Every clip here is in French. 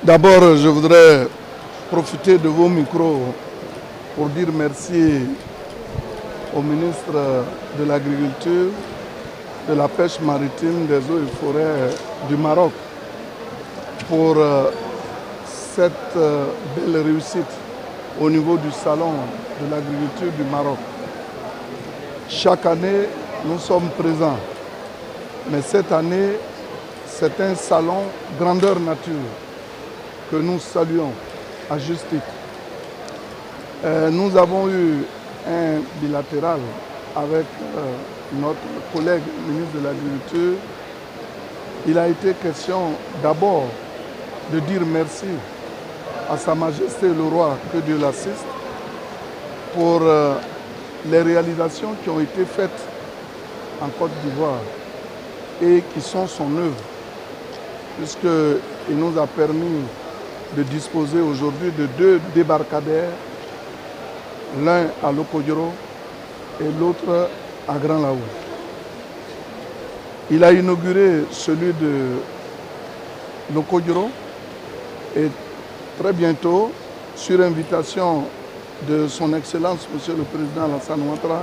D'abord, je voudrais profiter de vos micros pour dire merci au ministre de l'Agriculture, de la Pêche maritime, des eaux et forêts du Maroc pour cette belle réussite au niveau du Salon de l'Agriculture du Maroc. Chaque année, nous sommes présents, mais cette année, c'est un salon grandeur nature que nous saluons à juste titre. Nous avons eu un bilatéral avec notre collègue ministre de l'Agriculture. Il a été question d'abord de dire merci à Sa Majesté le Roi, que Dieu l'assiste, pour les réalisations qui ont été faites en Côte d'Ivoire et qui sont son œuvre, puisqu'il nous a permis de disposer aujourd'hui de 2 débarcadères, l'un à Lokodjoro et l'autre à Grand Laou. Il a inauguré celui de Lokodjoro et très bientôt, sur invitation de son Excellence, Monsieur le Président Alassane Ouattara,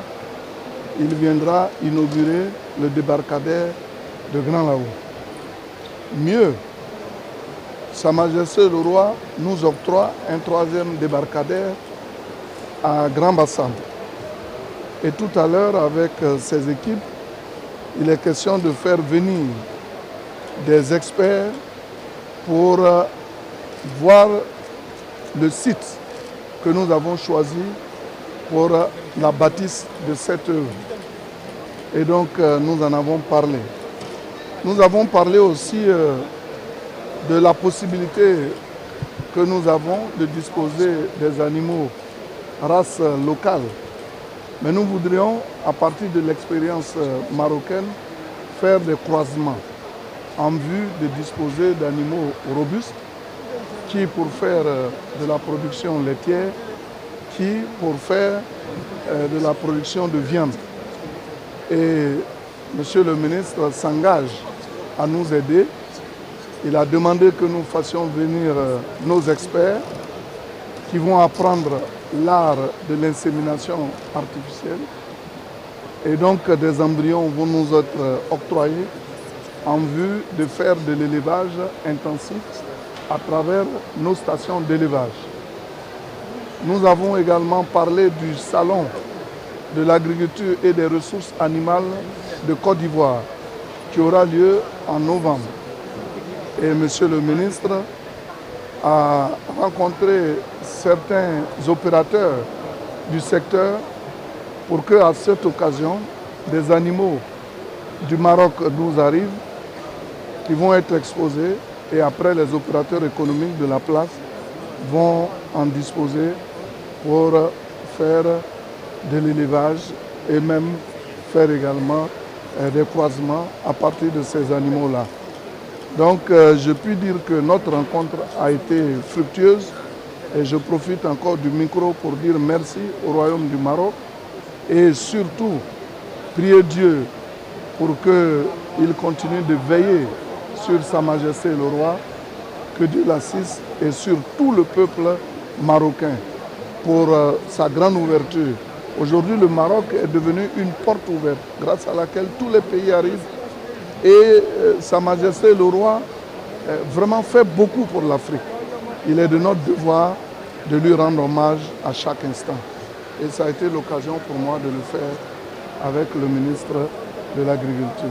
il viendra inaugurer le débarcadère de Grand Laou. Mieux, Sa Majesté le Roi nous octroie un 3e débarcadère à Grand Bassam. Et tout à l'heure, avec ses équipes, il est question de faire venir des experts pour voir le site que nous avons choisi pour la bâtisse de cette œuvre. Et donc, nous en avons parlé. Nous avons parlé aussi de la possibilité que nous avons de disposer des animaux race locale. Mais nous voudrions, à partir de l'expérience marocaine, faire des croisements en vue de disposer d'animaux robustes qui pour faire de la production laitière, qui pour faire de la production de viande. Et Monsieur le ministre s'engage à nous aider. Il a demandé que nous fassions venir nos experts qui vont apprendre l'art de l'insémination artificielle. Et donc des embryons vont nous être octroyés en vue de faire de l'élevage intensif à travers nos stations d'élevage. Nous avons également parlé du salon de l'agriculture et des ressources animales de Côte d'Ivoire qui aura lieu en novembre. Et Monsieur le ministre a rencontré certains opérateurs du secteur pour qu'à cette occasion, des animaux du Maroc nous arrivent qui vont être exposés et après les opérateurs économiques de la place vont en disposer pour faire de l'élevage et même faire également des croisements à partir de ces animaux-là. Donc je puis dire que notre rencontre a été fructueuse et je profite encore du micro pour dire merci au Royaume du Maroc et surtout prier Dieu pour qu'il continue de veiller sur Sa Majesté le Roi, que Dieu l'assiste et sur tout le peuple marocain pour sa grande ouverture. Aujourd'hui, le Maroc est devenu une porte ouverte grâce à laquelle tous les pays arrivent. Et Sa Majesté le Roi vraiment fait beaucoup pour l'Afrique. Il est de notre devoir de lui rendre hommage à chaque instant. Et ça a été l'occasion pour moi de le faire avec le ministre de l'Agriculture.